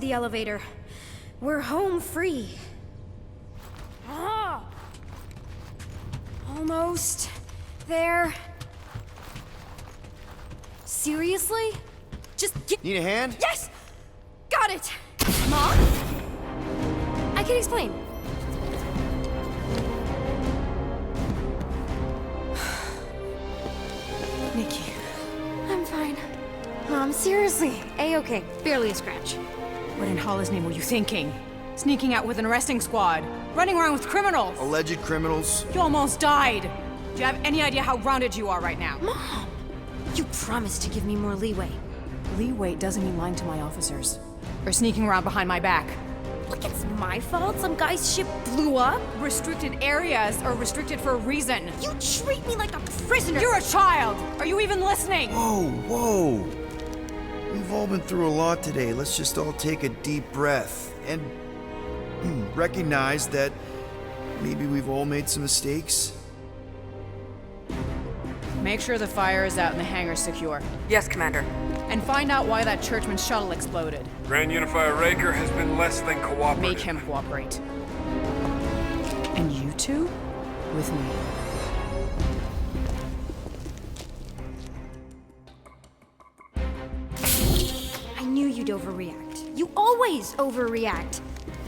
the elevator. We're home free. Ah! Almost there. Seriously? Just get— Need a hand? Yes! Got it! Mom? I can explain. Nikki. I'm fine. Mom, seriously. A-okay. Barely a scratch. What in Hollis' name were you thinking? Sneaking out with an arresting squad? Running around with criminals? Alleged criminals? You almost died! Do you have any idea how grounded you are right now? Mom! You promised to give me more leeway. Leeway doesn't mean lying to my officers. Or sneaking around behind my back. Look, it's my fault some guy's ship blew up. Restricted areas are restricted for a reason. You treat me like a prisoner! You're a child! Are you even listening? Whoa, whoa. We've all been through a lot today. Let's just all take a deep breath and recognize that maybe we've all made some mistakes. Make sure the fire is out and the hangar's secure. Yes, Commander. And find out why that churchman's shuttle exploded. Grand Unifier Raker has been less than cooperative. Make him cooperate. And you two? With me. I knew you'd overreact. You always overreact.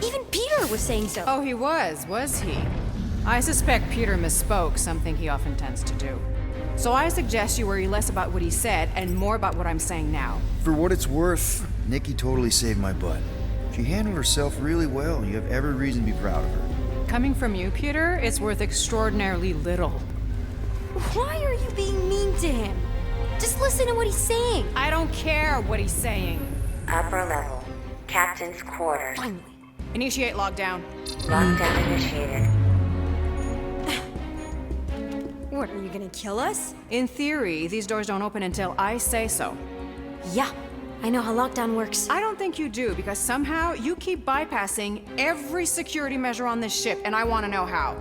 Even Peter was saying so. Oh, he was he? I suspect Peter misspoke, something he often tends to do. So I suggest you worry less about what he said and more about what I'm saying now. For what it's worth, Nikki totally saved my butt. She handled herself really well. You have every reason to be proud of her. Coming from you, Peter, it's worth extraordinarily little. Why are you being mean to him? Just listen to what he's saying. I don't care what he's saying. Upper level. Captain's quarters. Finally. Initiate lockdown. Lockdown initiated. What, are you gonna kill us? In theory, these doors don't open until I say so. Yeah, I know how lockdown works. I don't think you do, because somehow you keep bypassing every security measure on this ship, and I want to know how.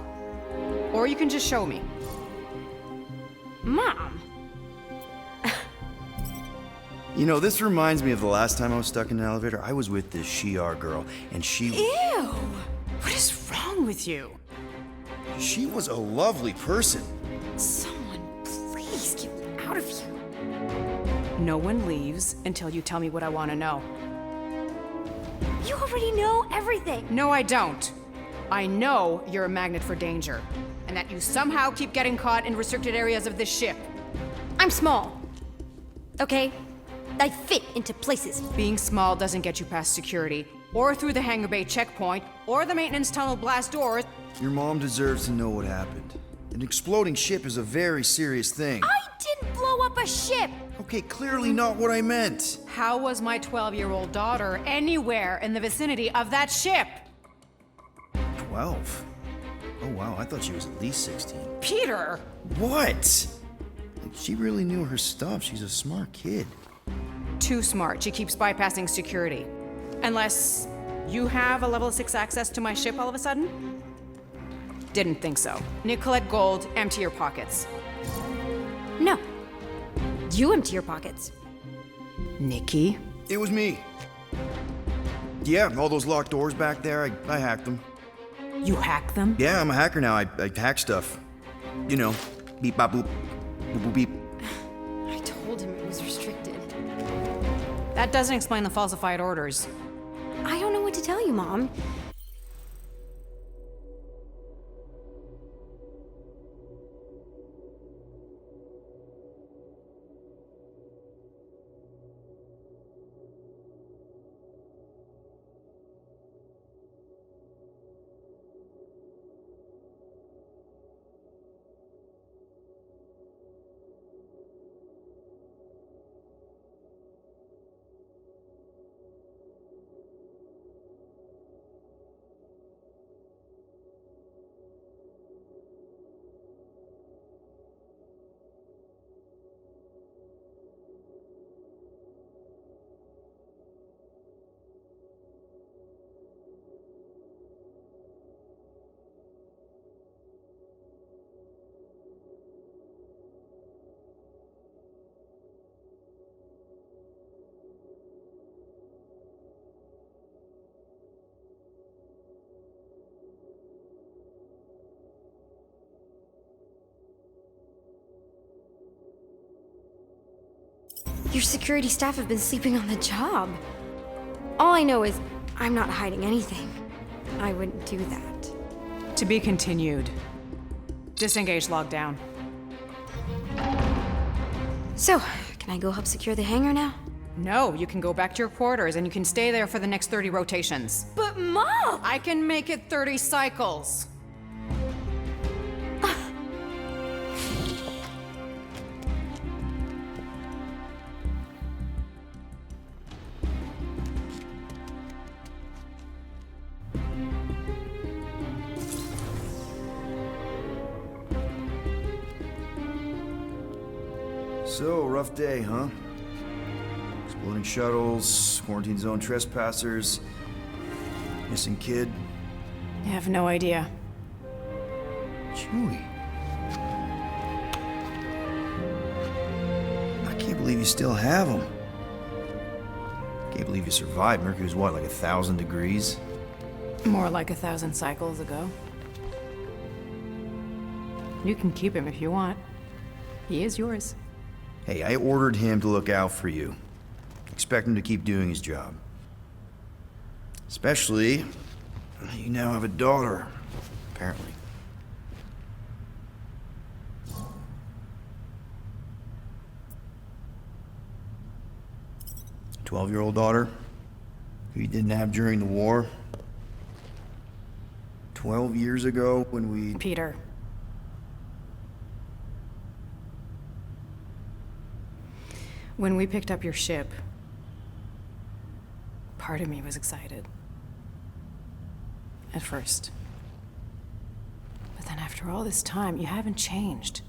Or you can just show me. Mom! You know, this reminds me of the last time I was stuck in an elevator. I was with this Shi'ar girl, and Ew! What is wrong with you? she was a lovely person. Someone, please get me out of here. No one leaves until you tell me what I want to know. You already know everything. No, I don't. I know you're a magnet for danger, and that you somehow keep getting caught in restricted areas of this ship. I'm small. Okay? I fit into places. Being small doesn't get you past security, or through the hangar bay checkpoint, or the maintenance tunnel blast doors. Your mom deserves to know what happened. An exploding ship is a very serious thing. I didn't blow up a ship! Okay, clearly not what I meant. How was my 12-year-old daughter anywhere in the vicinity of that ship? 12? Oh wow, I thought she was at least 16. Peter! What? She really knew her stuff. She's a smart kid. Too smart. She keeps bypassing security. Unless you have a level 6 access to my ship all of a sudden? Didn't think so. Nicolette Gold, empty your pockets. No. You empty your pockets. Nikki? It was me. Yeah, all those locked doors back there, I hacked them. You hack them? Yeah, I'm a hacker now. I hack stuff. You know, beep, bop, boop, boop, boop, beep. I told him it was restricted. That doesn't explain the falsified orders. I don't know what to tell you, Mom. Your security staff have been sleeping on the job. All I know is I'm not hiding anything. I wouldn't do that. To be continued. Disengage lockdown. So, can I go help secure the hangar now? No, you can go back to your quarters and you can stay there for the next 30 rotations. But Mom! I can make it 30 cycles. So, rough day, huh? Exploding shuttles, quarantine zone trespassers, missing kid. I have no idea. Chewie. I can't believe you still have him. Can't believe you survived. Mercury was what, like 1,000 degrees? More like 1,000 cycles ago. You can keep him if you want. He is yours. Hey, I ordered him to look out for you. Expect him to keep doing his job. Especially, you now have a daughter, apparently. 12-year-old daughter, who you didn't have during the war. 12 years ago when we... Peter. When we picked up your ship, part of me was excited. At first. But then after all this time, you haven't changed.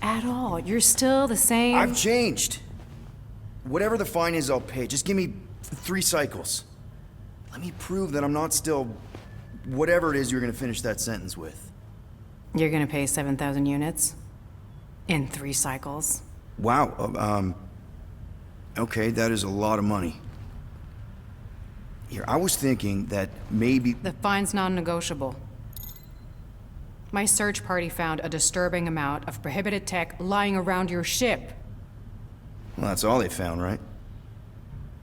At all. You're still the same... I've changed. Whatever the fine is, I'll pay. Just give me 3 cycles. Let me prove that I'm not still... whatever it is you're gonna finish that sentence with. You're gonna pay 7,000 units? In 3 cycles? Wow, okay, that is a lot of money. Here, I was thinking that maybe... The fine's non-negotiable. My search party found a disturbing amount of prohibited tech lying around your ship. Well, that's all they found, right?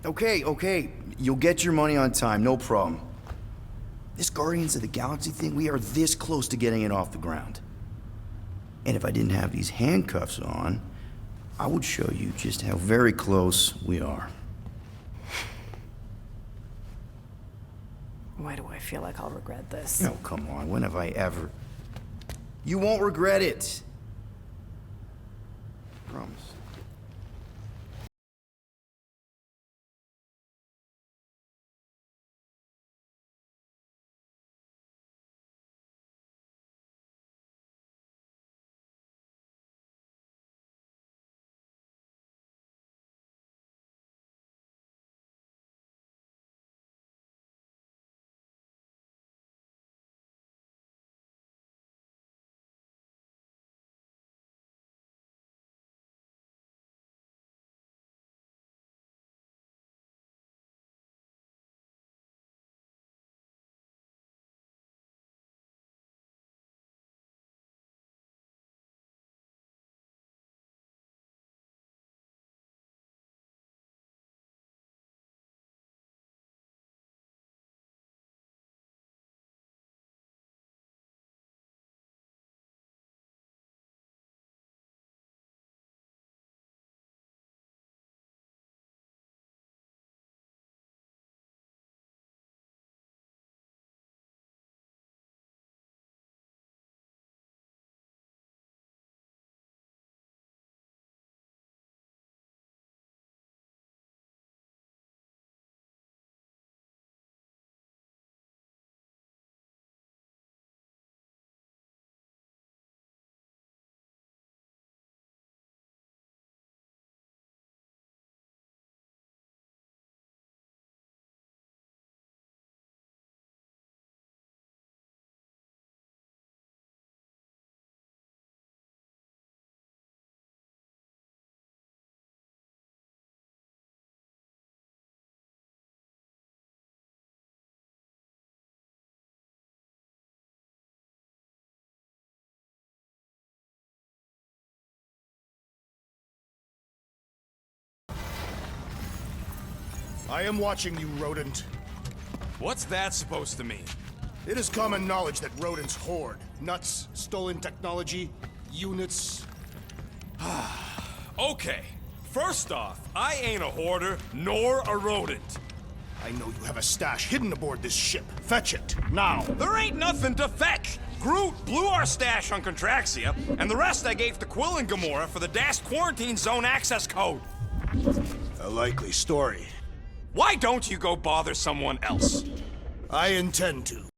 Okay, you'll get your money on time, no problem. This Guardians of the Galaxy thing, we are this close to getting it off the ground. And if I didn't have these handcuffs on, I would show you just how very close we are. Why do I feel like I'll regret this? Oh, come on, when have I ever... You won't regret it. Promise. I am watching you, rodent. What's that supposed to mean? It is common knowledge that rodents hoard nuts, stolen technology, units. Okay, first off, I ain't a hoarder nor a rodent. I know you have a stash hidden aboard this ship. Fetch it, now. There ain't nothing to fetch. Groot blew our stash on Contraxia, and the rest I gave to Quill and Gamora for the DAS quarantine zone access code. A likely story. Why don't you go bother someone else? I intend to.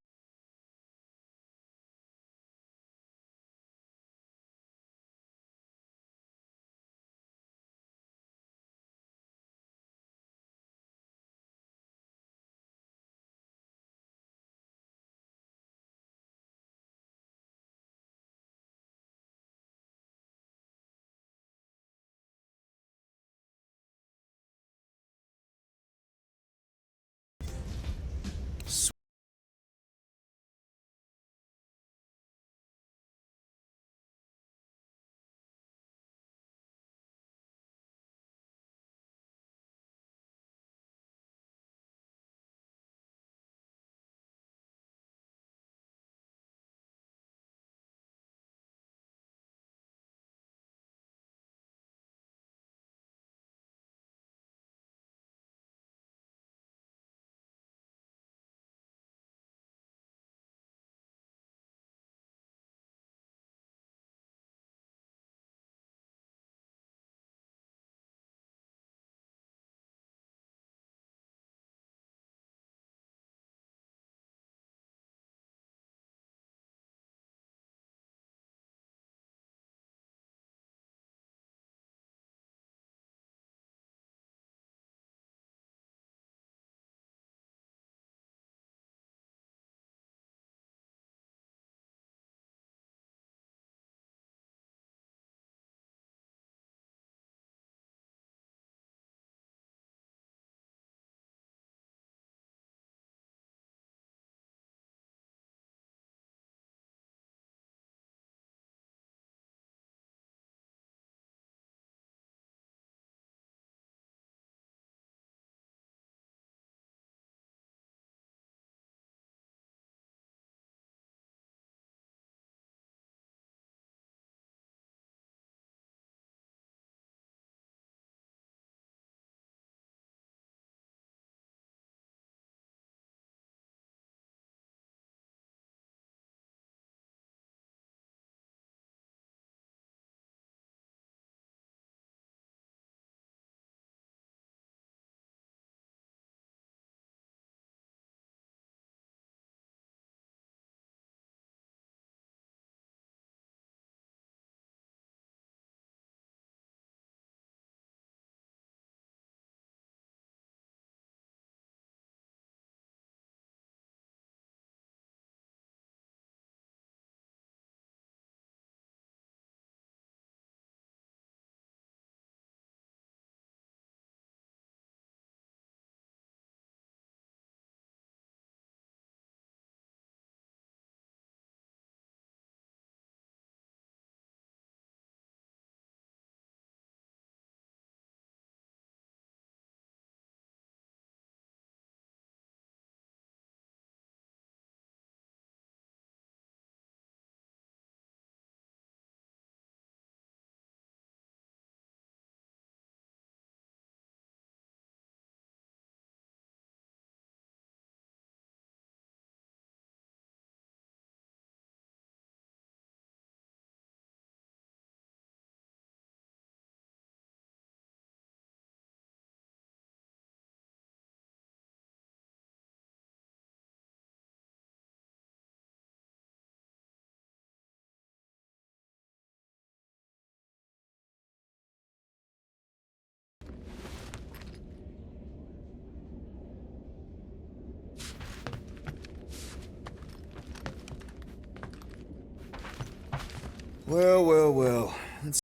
Well, well, well. Let's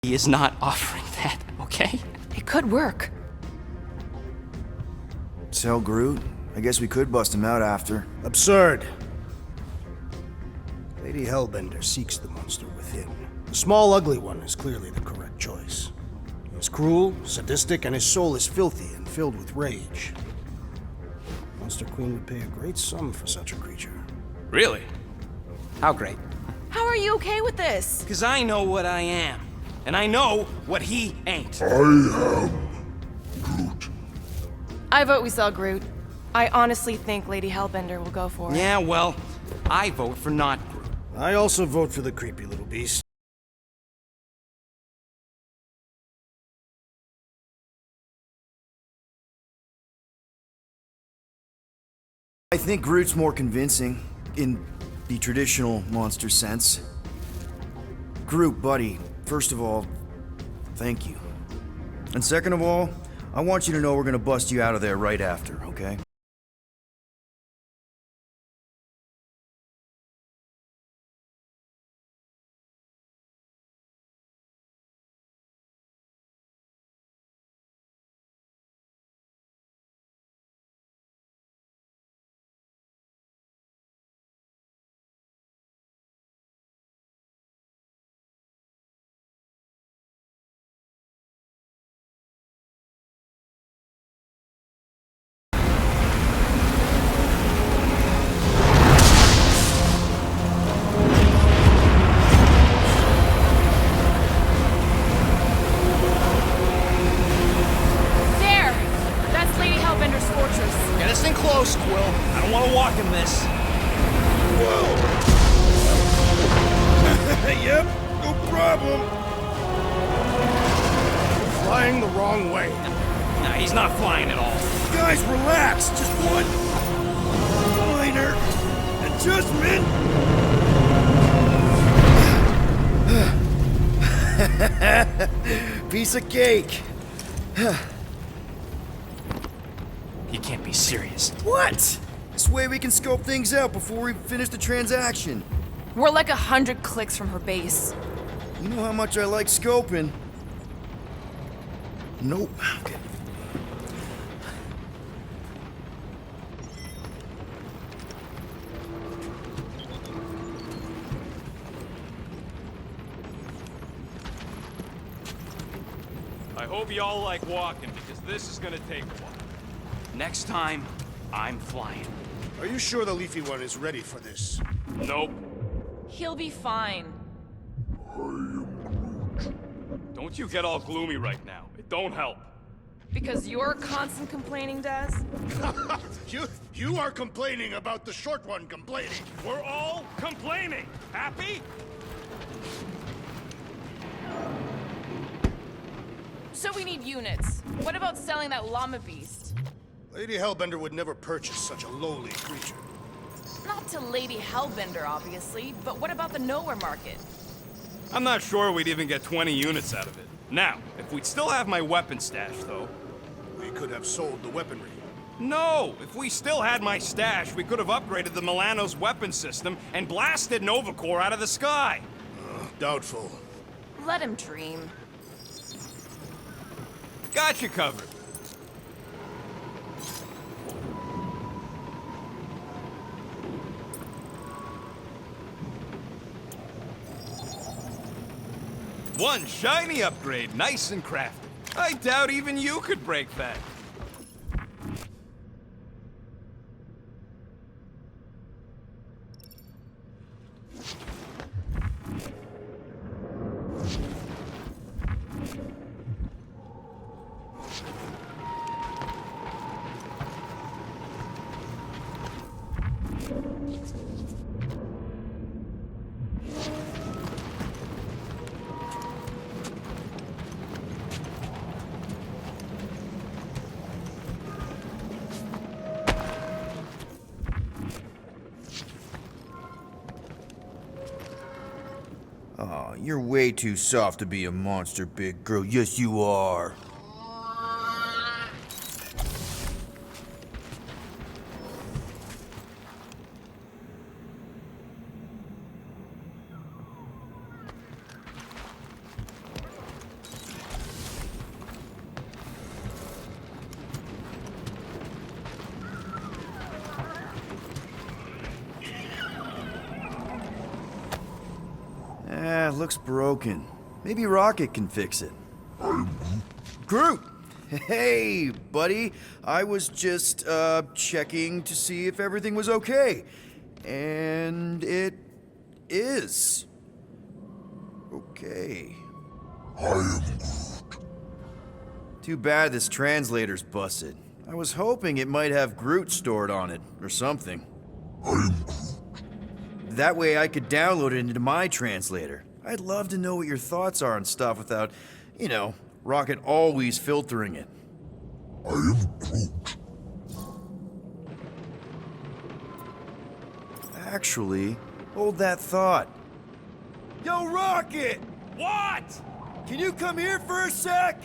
He is not offering that, okay? It could work. Tell Groot. I guess we could bust him out after. Absurd. Lady Hellbender seeks the monster within. The small, ugly one is clearly the correct choice. He is cruel, sadistic, and his soul is filthy and filled with rage. Monster Queen would pay a great sum for such a creature. Really? How great. How are you okay with this? Because I know what I am. And I know what he ain't. I vote we sell Groot. I honestly think Lady Hellbender will go for it. Yeah, well, I vote for not Groot. I also vote for the creepy little beast. I think Groot's more convincing, in the traditional monster sense. Groot, buddy, first of all, thank you. And second of all, I want you to know we're gonna bust you out of there right after, okay? There! That's Lady Hellbender's fortress. Get us in close, Quill. I don't want to walk in this. Yep, no problem. Flying the wrong way. Nah, he's not flying at all. Guys, relax! Just one minor adjustment! Piece of cake! He can't be serious. What? This way we can scope things out before we finish the transaction. We're like 100 clicks from her base. You know how much I like scoping. Nope. Okay. I hope y'all like walking, because this is gonna take a while. Next time, I'm flying. Are you sure the Leafy One is ready for this? Nope. He'll be fine. Don't you get all gloomy right now. It don't help. Because you're constant complaining, Daz? You are complaining about the short one complaining. We're all complaining. Happy? So we need units. What about selling that llama beast? Lady Hellbender would never purchase such a lowly creature. Not to Lady Hellbender, obviously, but what about the nowhere market? I'm not sure we'd even get 20 units out of it. Now, if we'd still have my weapon stash, though. We could have sold the weaponry. No! If we still had my stash, we could have upgraded the Milano's weapon system and blasted Nova Corps out of the sky. Doubtful. Let him dream. Got you covered. One shiny upgrade, nice and crafty. I doubt even you could break that. Aw, you're way too soft to be a monster, big girl. Yes, you are. looks broken. Maybe Rocket can fix it. Groot! Hey, buddy. I was just, checking to see if everything was okay. And it is. Okay. I am Too bad this translator's busted. I was hoping it might have Groot stored on it, or something. That way I could download it into my translator. I'd love to know what your thoughts are on stuff without, you know, Rocket always filtering it. I am Groot. Actually, hold that thought. Yo, Rocket! What? Can you come here for a sec?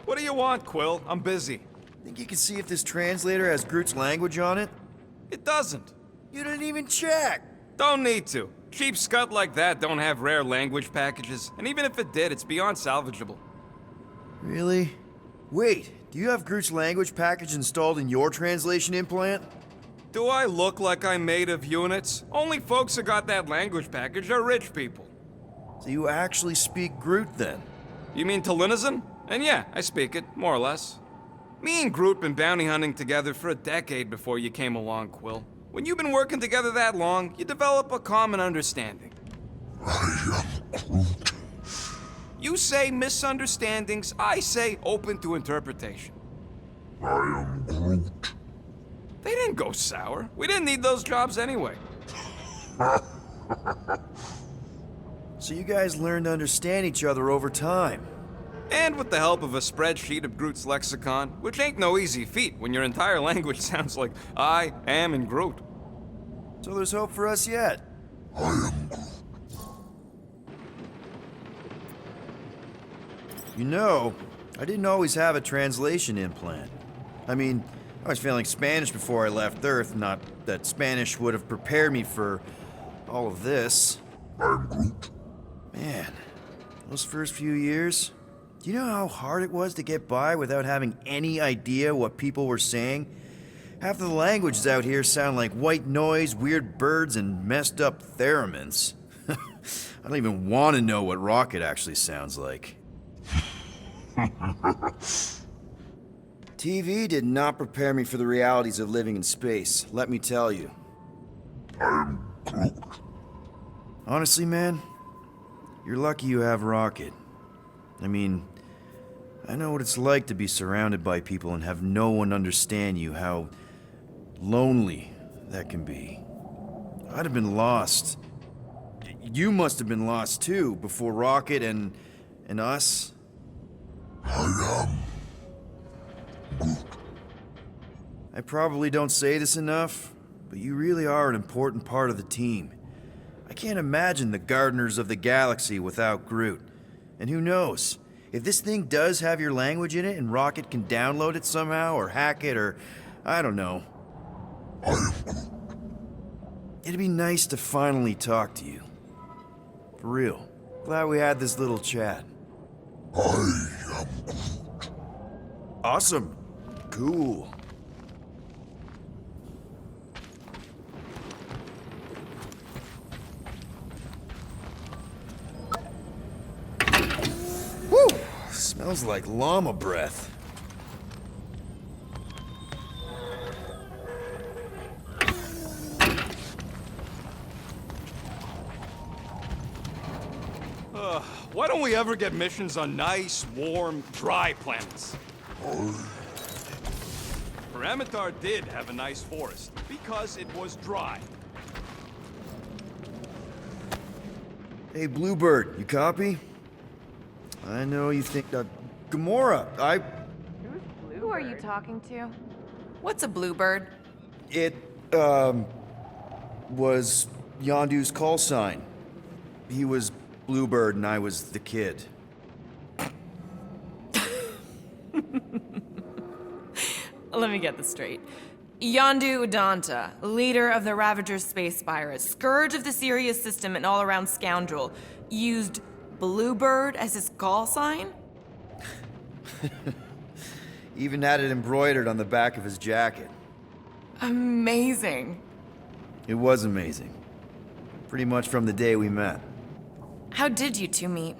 What do you want, Quill? I'm busy. Think you can see if this translator has Groot's language on it? It doesn't. You didn't even check! Don't need to. Cheap scut like that don't have rare language packages, and even if it did, it's beyond salvageable. Really? Wait, do you have Groot's language package installed in your translation implant? Do I look like I'm made of units? Only folks who got that language package are rich people. So you actually speak Groot then? You mean Talinisan? And yeah, I speak it, more or less. Me and Groot been bounty hunting together for a decade before you came along, Quill. When you've been working together that long, you develop a common understanding. I am Groot. You say misunderstandings, I say open to interpretation. I am Groot. They didn't go sour. We didn't need those jobs anyway. So you guys learned to understand each other over time. And with the help of a spreadsheet of Groot's lexicon, which ain't no easy feat when your entire language sounds like I am in Groot. So there's hope for us yet. I am Groot. You know, I didn't always have a translation implant. I mean, I was failing Spanish before I left Earth, not that Spanish would have prepared me for all of this. I am Groot. Man, those first few years, do you know how hard it was to get by without having any idea what people were saying? Half of the languages out here sound like white noise, weird birds, and messed up theremins. I don't even want to know what Rocket actually sounds like. TV did not prepare me for the realities of living in space, let me tell you. I am Groot. Honestly, man, you're lucky you have Rocket. I mean, I know what it's like to be surrounded by people and have no one understand you, how lonely that can be. I'd have been lost. You must have been lost too, before Rocket and us. I am Groot. I probably don't say this enough, but you really are an important part of the team. I can't imagine the Gardeners of the Galaxy without Groot. And who knows? If this thing does have your language in it and Rocket can download it somehow or hack it or I don't know. I am Groot. It'd be nice to finally talk to you. For real. Glad we had this little chat. I am Groot. Awesome. Cool. Woo! Smells like llama breath. Why don't we ever get missions on nice, warm, dry planets? Paramitar did have a nice forest, because it was dry. Hey, Bluebird, you copy? I know you think Gamora, Who are you talking to? What's a bluebird? It, was Yondu's call sign. He was Bluebird and I was the kid. Let me get this straight. Yondu Udanta, leader of the Ravager's space virus, scourge of the Sirius system and all-around scoundrel, used Bluebird as his call sign? Even had it embroidered on the back of his jacket. Amazing. It was amazing. Pretty much from the day we met. How did you two meet?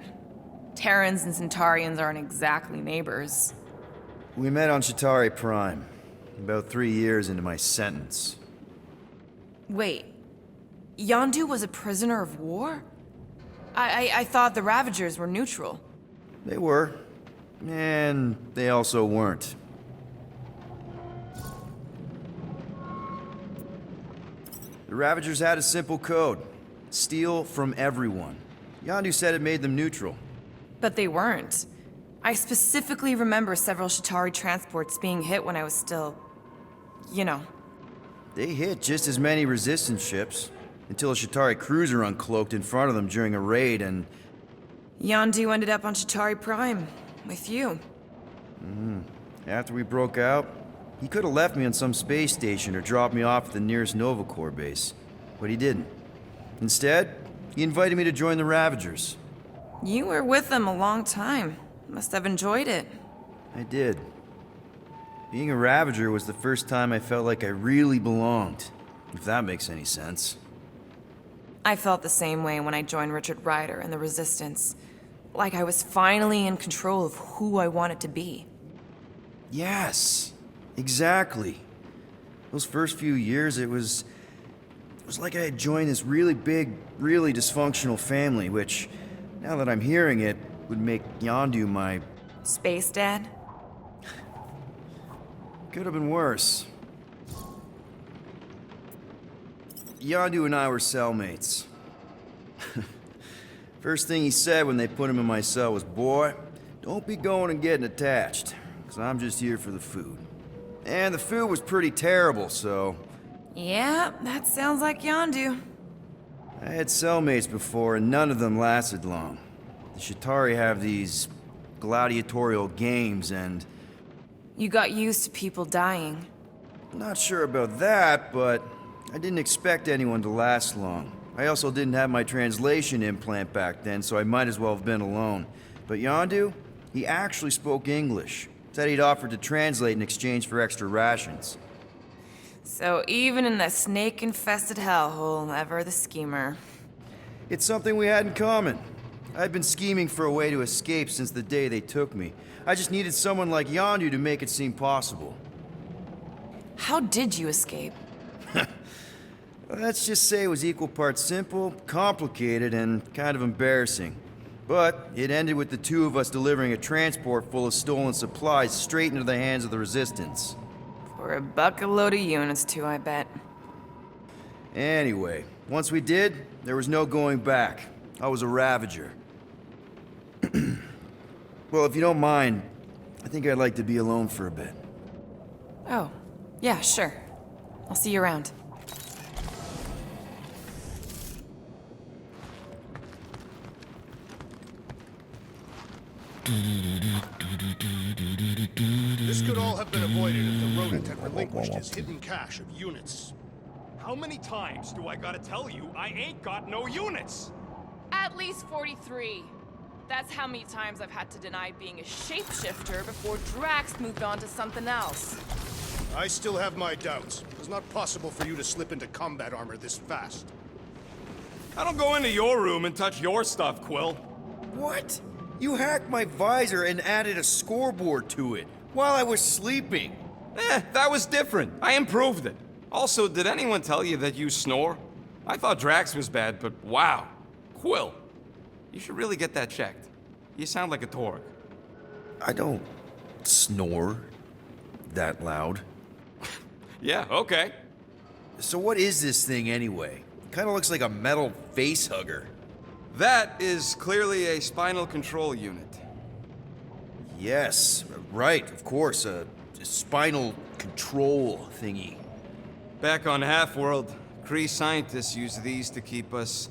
Terrans and Centaurians aren't exactly neighbors. We met on Chitauri Prime, about 3 years into my sentence. Wait, Yondu was a prisoner of war? I thought the Ravagers were neutral. They were, and they also weren't. The Ravagers had a simple code. Steal from everyone. Yondu said it made them neutral. But they weren't. I specifically remember several Chitauri transports being hit when I was still... you know. They hit just as many resistance ships, until a Chitauri cruiser uncloaked in front of them during a raid and... Yondu ended up on Chitauri Prime, with you. After we broke out, he could have left me on some space station or dropped me off at the nearest Nova Corps base. But he didn't. Instead, he invited me to join the Ravagers. You were with them a long time. Must have enjoyed it. I did. Being a Ravager was the first time I felt like I really belonged, if that makes any sense. I felt the same way when I joined Richard Ryder and the Resistance. Like I was finally in control of who I wanted to be. Yes, exactly. Those first few years, it was like I had joined this really big, really dysfunctional family, which, now that I'm hearing it, would make Yondu my... Space Dad? Could have been worse. Yondu and I were cellmates. First thing he said when they put him in my cell was, "Boy, don't be going and getting attached, because I'm just here for the food." And the food was pretty terrible, so... Yeah, that sounds like Yondu. I had cellmates before, and none of them lasted long. The Chitauri have these gladiatorial games, and... You got used to people dying. Not sure about that, but I didn't expect anyone to last long. I also didn't have my translation implant back then, so I might as well have been alone. But Yondu, he actually spoke English. Said he'd offered to translate in exchange for extra rations. So even in that snake-infested hellhole, ever the schemer. It's something we had in common. I'd been scheming for a way to escape since the day they took me. I just needed someone like Yondu to make it seem possible. How did you escape? Let's just say it was equal parts simple, complicated, and kind of embarrassing. But it ended with the two of us delivering a transport full of stolen supplies straight into the hands of the Resistance. For a bucket load of units, too, I bet. Anyway, once we did, there was no going back. I was a Ravager. Well, if you don't mind, I think I'd like to be alone for a bit. Oh, yeah, sure. I'll see you around. This could all have been avoided if the rodent had relinquished his hidden cache of units. How many times do I gotta tell you I ain't got no units? At least 43. That's how many times I've had to deny being a shapeshifter before Drax moved on to something else. I still have my doubts. It's not possible for you to slip into combat armor this fast. I don't go into your room and touch your stuff, Quill. What? You hacked my visor and added a scoreboard to it while I was sleeping. That was different. I improved it. Also, did anyone tell you that you snore? I thought Drax was bad, but wow. Quill, you should really get that checked. You sound like a Torg. I don't snore that loud. Yeah, okay. So what is this thing anyway? Kinda looks like a metal face hugger. That is clearly a spinal control unit. Yes, right, of course, a spinal control thingy. Back on Half-World, Kree scientists use these to keep us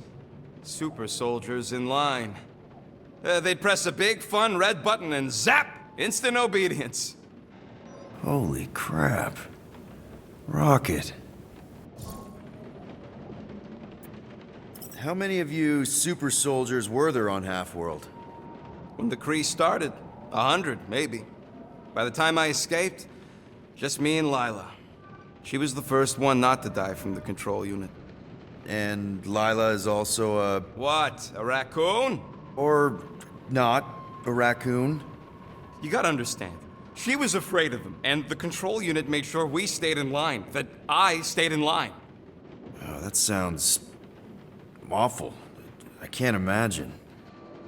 super soldiers in line. They'd press a big, fun red button and zap! Instant obedience. Holy crap. Rocket. How many of you super soldiers were there on Half-World? When the Kree started, 100, maybe. By the time I escaped, just me and Lila. She was the first one not to die from the control unit. and Lila is also a... What? A raccoon? or not, a raccoon. You gotta understand. She was afraid of them, and the control unit made sure we stayed in line, that I stayed in line. Oh, that sounds... awful. I can't imagine.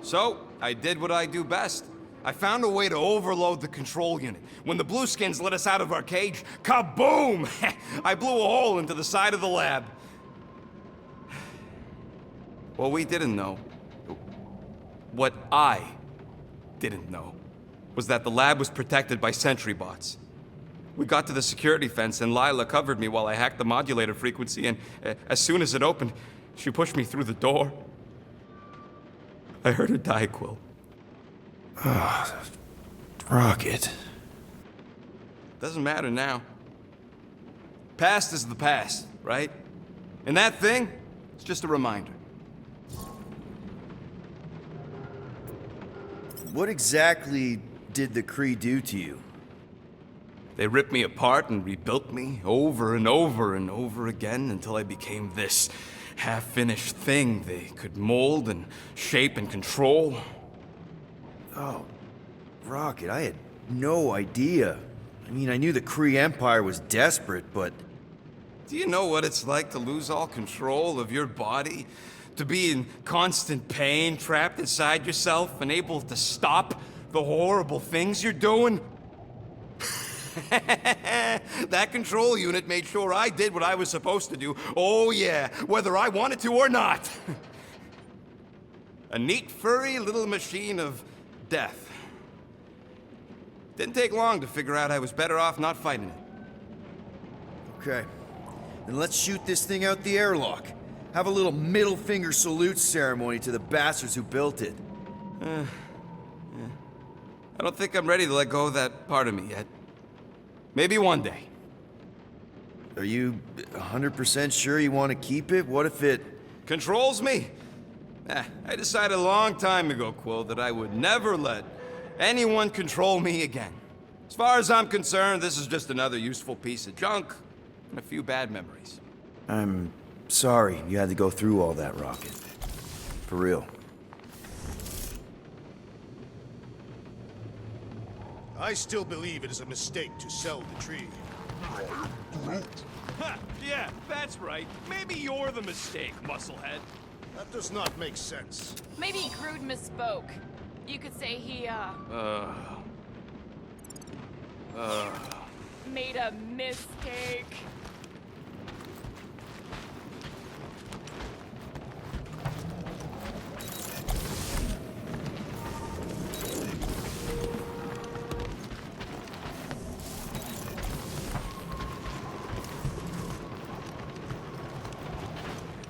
So, I did what I do best. I found a way to overload the control unit. When the Blueskins let us out of our cage, kaboom! I blew a hole into the side of the lab. What we didn't know, what I didn't know, was that the lab was protected by sentry bots. We got to the security fence and Lila covered me while I hacked the modulator frequency, and as soon as it opened, she pushed me through the door. I heard her die, Quill. Rocket. Doesn't matter now. Past is the past, right? And that thing, it's just a reminder. What exactly did the Kree do to you? They ripped me apart and rebuilt me over and over and over again until I became this half-finished thing they could mold and shape and control. Oh, Rocket, I had no idea. I mean, I knew the Kree Empire was desperate, but... Do you know what it's like to lose all control of your body? To be in constant pain, trapped inside yourself, unable to stop the horrible things you're doing? That control unit made sure I did what I was supposed to do. Oh yeah, whether I wanted to or not. A neat, furry little machine of death. Didn't take long to figure out I was better off not fighting it. Okay. Then let's shoot this thing out the airlock. Have a little middle finger salute ceremony to the bastards who built it. I don't think I'm ready to let go of that part of me yet. Maybe one day. Are you 100% sure you want to keep it? What if it... Controls me? I decided a long time ago, Quill, that I would never let anyone control me again. As far as I'm concerned, this is just another useful piece of junk and a few bad memories. I'm sorry you had to go through all that, Rocket. For real. I still believe it is a mistake to sell the tree. Ha! Yeah, that's right. Maybe you're the mistake, musclehead. That does not make sense. Maybe Groot misspoke. You could say he, made a mistake.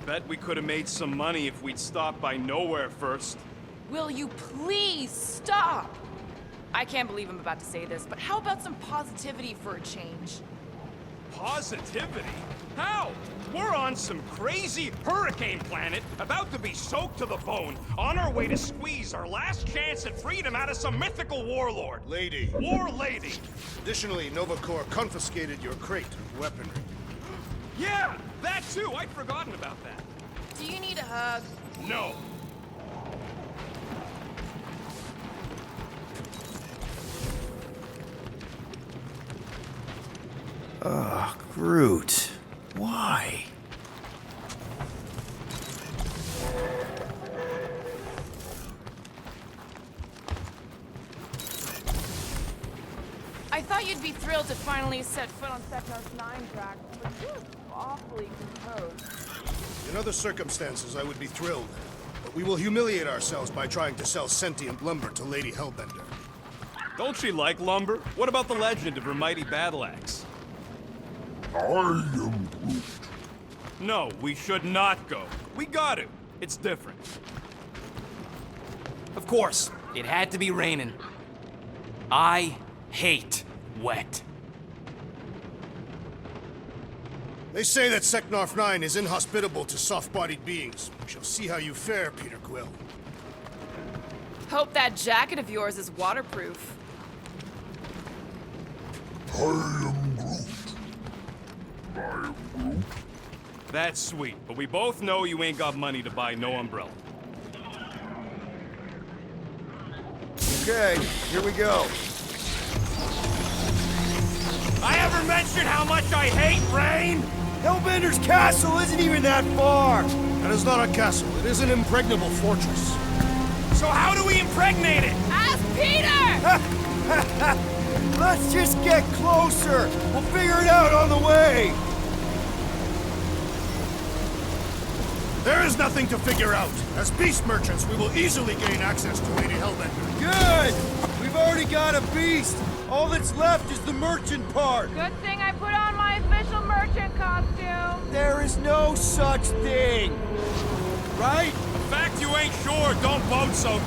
Bet we could have made some money if we'd stopped by nowhere first. Will you please stop? I can't believe I'm about to say this, but how about some positivity for a change? Positivity? How? We're on some crazy hurricane planet, about to be soaked to the bone, on our way to squeeze our last chance at freedom out of some mythical warlord. Lady. War lady. Additionally, Nova Corps confiscated your crate of weaponry. Yeah, that too. I'd forgotten about that. Do you need a hug? No. Ugh, Groot. Why? I thought you'd be thrilled to finally set foot on Seknar's 9 track, but you're awfully composed. In other circumstances, I would be thrilled. But we will humiliate ourselves by trying to sell sentient lumber to Lady Hellbender. Don't she like lumber? What about the legend of her mighty battle axe? I am Groot. No, we should not go. We got to. It's different. Of course, it had to be raining. I hate wet. They say that Seknarf 9 is inhospitable to soft-bodied beings. We shall see how you fare, Peter Quill. Hope that jacket of yours is waterproof. I am Groot. I am Groot. That's sweet, but we both know you ain't got money to buy no umbrella. Okay, here we go. I ever mentioned how much I hate rain? Hellbender's castle isn't even that far! That is not a castle. It is an impregnable fortress. So how do we impregnate it? Ask Peter! Let's just get closer! We'll figure it out on the way! There is nothing to figure out. As beast merchants, we will easily gain access to Lady Hellbender. Good! We've already got a beast! All that's left is the merchant part! Good thing I put on my official merchant costume. There is no such thing! Right? The fact you ain't sure don't vote so.